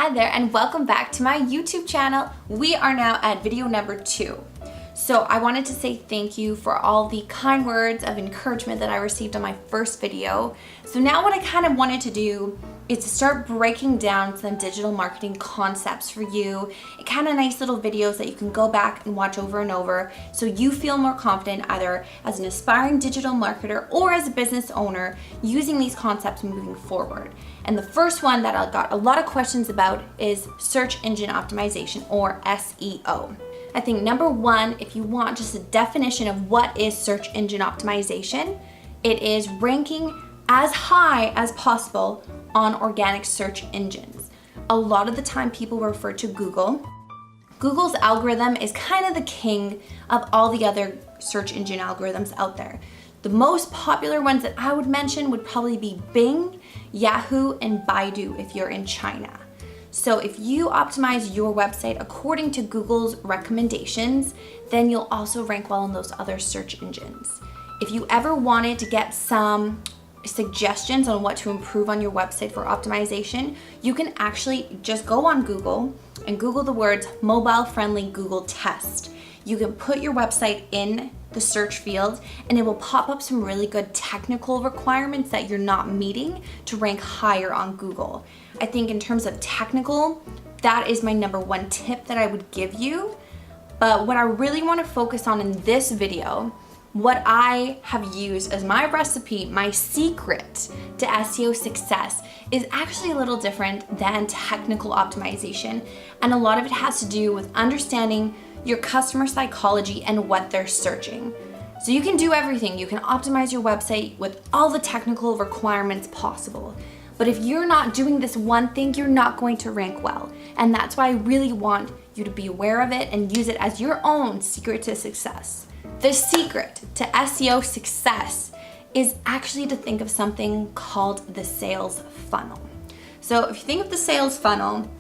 Hi there and welcome back to my YouTube channel. We are now at video number 2. So I wanted to say thank you for all the kind words of encouragement that I received on my first video. So now what I kind of wanted to do is to start breaking down some digital marketing concepts for you. Kind of nice little videos that you can go back and watch over and over so you feel more confident either as an aspiring digital marketer or as a business owner using these concepts moving forward. And the first one that I got a lot of questions about is search engine optimization, or SEO. I think number one, if you want just a definition of what is search engine optimization, it is ranking as high as possible on organic search engines. A lot of the time people refer to Google. Google's algorithm is kind of the king of all the other search engine algorithms out there. The most popular ones that I would mention would probably be Bing, Yahoo, and Baidu if you're in China. So if you optimize your website according to Google's recommendations, then you'll also rank well in those other search engines. If you ever wanted to get some suggestions on what to improve on your website for optimization, you can actually just go on Google and Google the words mobile friendly Google test. You can put your website in the search field and it will pop up some really good technical requirements that you're not meeting to rank higher on Google. I think in terms of technical, that is my number one tip that I would give you. But what I really want to focus on in this video, what I have used as my recipe, my secret to SEO success, is actually a little different than technical optimization. And a lot of it has to do with understanding your customer psychology and what they're searching. So you can do everything. You can optimize your website with all the technical requirements possible. But if you're not doing this one thing, you're not going to rank well. And that's why I really want you to be aware of it and use it as your own secret to success. The secret to SEO success is actually to think of something called the sales funnel. So if you think of the sales funnel,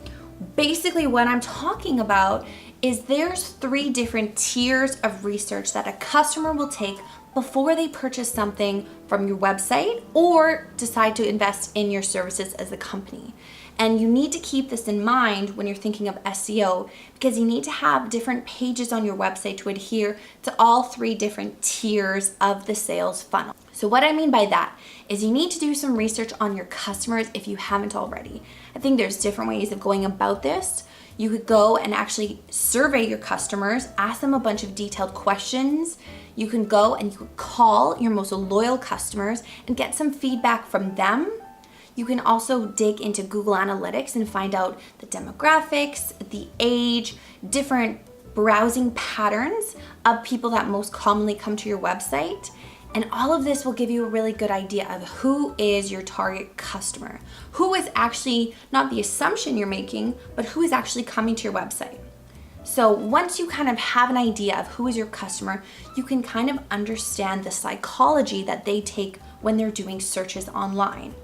basically what I'm talking about is there's 3 different tiers of research that a customer will take before they purchase something from your website or decide to invest in your services as a company. And you need to keep this in mind when you're thinking of SEO, because you need to have different pages on your website to adhere to all 3 different tiers of the sales funnel. So what I mean by that is you need to do some research on your customers if you haven't already. I think there's different ways of going about this. You could go and actually survey your customers, ask them a bunch of detailed questions. You can go and you could call your most loyal customers and get some feedback from them. You can also dig into Google Analytics and find out the demographics, the age, different browsing patterns of people that most commonly come to your website. And all of this will give you a really good idea of who is your target customer, who is actually not the assumption you're making, but who is actually coming to your website. So once you kind of have an idea of who is your customer, you can kind of understand the psychology that they take when they're doing searches online.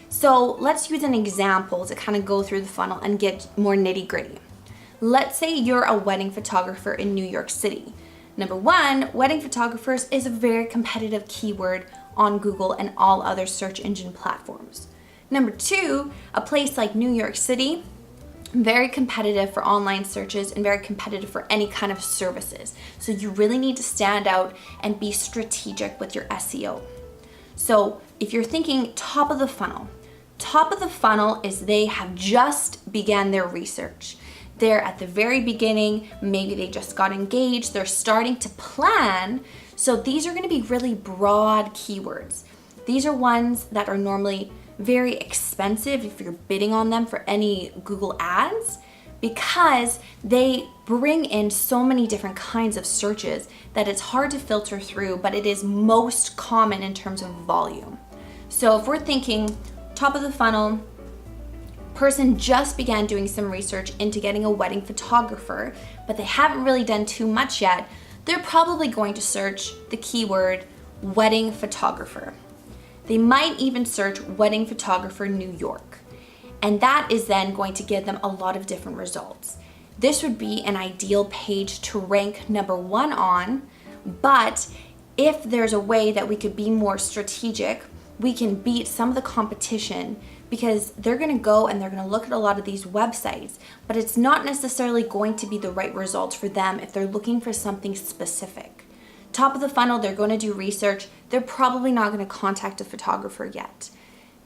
So let's use an example to kind of go through the funnel and get more nitty-gritty. Let's say you're a wedding photographer in New York City. Number one, wedding photographers is a very competitive keyword on Google and all other search engine platforms. Number 2, a place like New York City, very competitive for online searches and very competitive for any kind of services. So you really need to stand out and be strategic with your SEO. So if you're thinking top of the funnel is they have just began their research. They're at the very beginning, maybe they just got engaged, they're starting to plan. So these are going to be really broad keywords. These are ones that are normally very expensive if you're bidding on them for any Google ads, because they bring in so many different kinds of searches that it's hard to filter through, but it is most common in terms of volume. So if we're thinking top of the funnel, person just began doing some research into getting a wedding photographer, but they haven't really done too much yet, they're probably going to search the keyword wedding photographer. They might even search wedding photographer New York. And that is then going to give them a lot of different results. This would be an ideal page to rank number 1 on, but if there's a way that we could be more strategic, we can beat some of the competition because they're gonna go and they're gonna look at a lot of these websites, but it's not necessarily going to be the right results for them if they're looking for something specific. Top of the funnel, they're gonna do research. They're probably not gonna contact a photographer yet.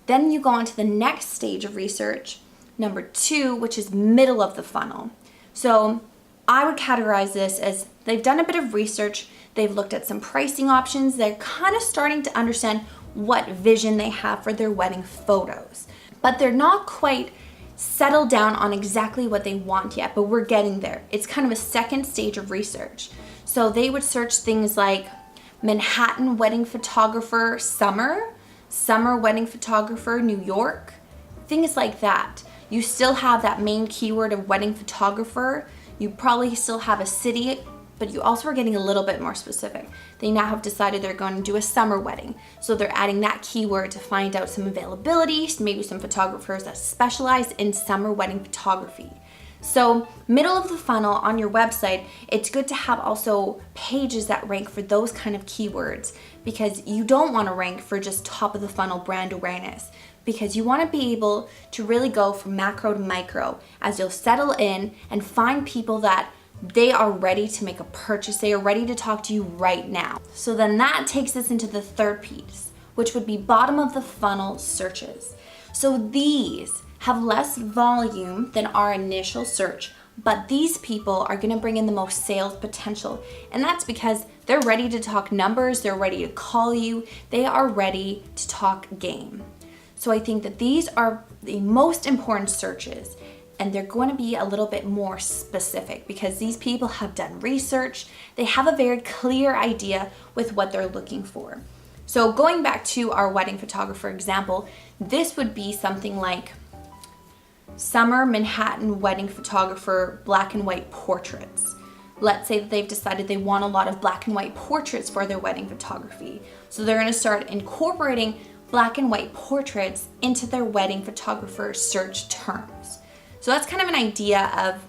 Then you go on to the next stage of research, number 2, which is middle of the funnel. So I would categorize this as they've done a bit of research, they've looked at some pricing options, they're kind of starting to understand what vision they have for their wedding photos. But they're not quite settled down on exactly what they want yet, but we're getting there. It's kind of a second stage of research. So they would search things like Manhattan wedding photographer summer wedding photographer New York, things like that. You still have that main keyword of wedding photographer. You probably still have a city, but you also are getting a little bit more specific. They now have decided they're going to do a summer wedding. So they're adding that keyword to find out some availability, maybe some photographers that specialize in summer wedding photography. So middle of the funnel on your website, it's good to have also pages that rank for those kind of keywords, because you don't want to rank for just top of the funnel brand awareness, because you want to be able to really go from macro to micro as you'll settle in and find people that they are ready to make a purchase. They are ready to talk to you right now. So then that takes us into the third piece, which would be bottom of the funnel searches. So these have less volume than our initial search, but these people are gonna bring in the most sales potential. And that's because they're ready to talk numbers, they're ready to call you, they are ready to talk game. So I think that these are the most important searches, and they're going to be a little bit more specific because these people have done research. They have a very clear idea with what they're looking for. So going back to our wedding photographer example, this would be something like summer Manhattan wedding photographer black and white portraits. Let's say that they've decided they want a lot of black and white portraits for their wedding photography. So they're going to start incorporating black and white portraits into their wedding photographer search terms. So that's kind of an idea of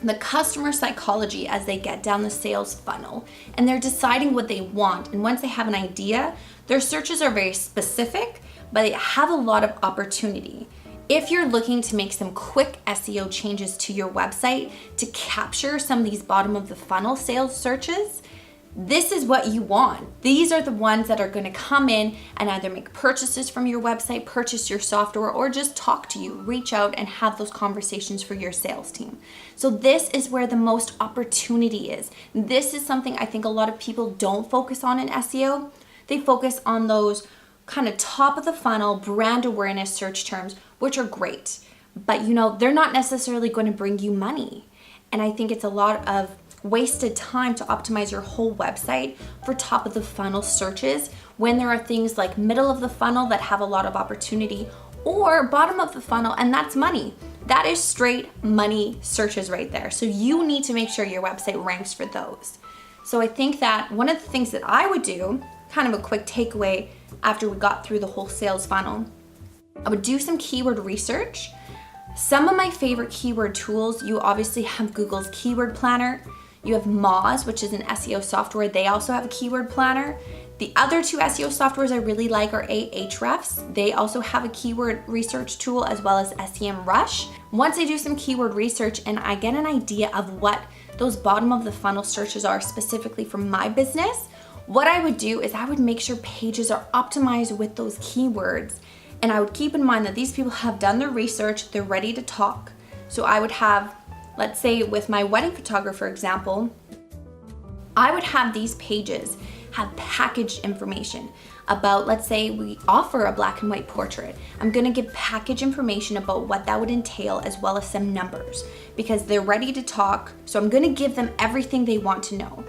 the customer psychology as they get down the sales funnel, and they're deciding what they want. And once they have an idea, their searches are very specific, but they have a lot of opportunity. If you're looking to make some quick SEO changes to your website to capture some of these bottom of the funnel sales searches, this is what you want. These are the ones that are going to come in and either make purchases from your website, purchase your software, or just talk to you, reach out and have those conversations for your sales team. So this is where the most opportunity is. This is something I think a lot of people don't focus on in SEO. They focus on those kind of top of the funnel brand awareness search terms, which are great, but they're not necessarily going to bring you money. And I think it's a lot of wasted time to optimize your whole website for top of the funnel searches when there are things like middle of the funnel that have a lot of opportunity, or bottom of the funnel, and that's money. That is straight money searches right there. So you need to make sure your website ranks for those. So I think that one of the things that I would do, kind of a quick takeaway after we got through the whole sales funnel, I would do some keyword research. Some of my favorite keyword tools, you obviously have Google's Keyword Planner. You have Moz, which is an SEO software. They also have a keyword planner. The other two SEO softwares I really like are Ahrefs. They also have a keyword research tool, as well as SEMrush. Once I do some keyword research and I get an idea of what those bottom of the funnel searches are specifically for my business, what I would do is I would make sure pages are optimized with those keywords. And I would keep in mind that these people have done their research, they're ready to talk. So I would have, let's say with my wedding photographer example, I would have these pages have packaged information about, let's say we offer a black and white portrait. I'm gonna give package information about what that would entail, as well as some numbers, because they're ready to talk. So I'm gonna give them everything they want to know.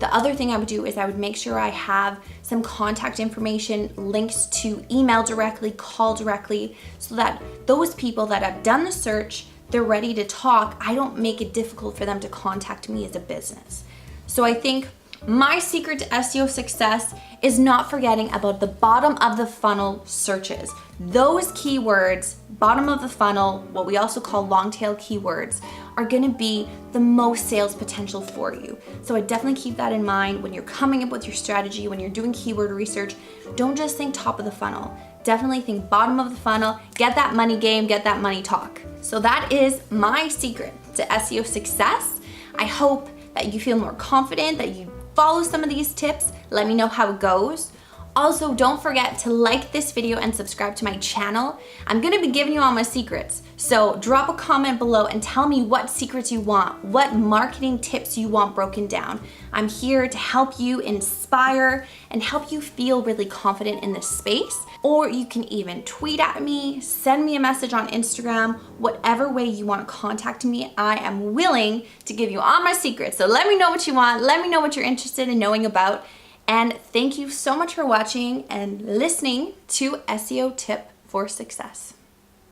The other thing I would do is I would make sure I have some contact information, links to email directly, call directly, so that those people that have done the search, they're ready to talk. I don't make it difficult for them to contact me as a business. So I think my secret to SEO success is not forgetting about the bottom of the funnel searches. Those keywords, bottom of the funnel, what we also call long tail keywords, are gonna be the most sales potential for you. So I definitely keep that in mind when you're coming up with your strategy, when you're doing keyword research. Don't just think top of the funnel. definitely think bottom of the funnel, get that money game, get that money talk. So that is my secret to SEO success. I hope that you feel more confident, that you follow some of these tips. Let me know how it goes. Also, don't forget to like this video and subscribe to my channel. I'm gonna be giving you all my secrets. So drop a comment below and tell me what secrets you want, what marketing tips you want broken down. I'm here to help you inspire and help you feel really confident in this space. Or you can even tweet at me, send me a message on Instagram, whatever way you want to contact me, I am willing to give you all my secrets. So let me know what you want, let me know what you're interested in knowing about. And thank you so much for watching and listening to SEO Tip for Success.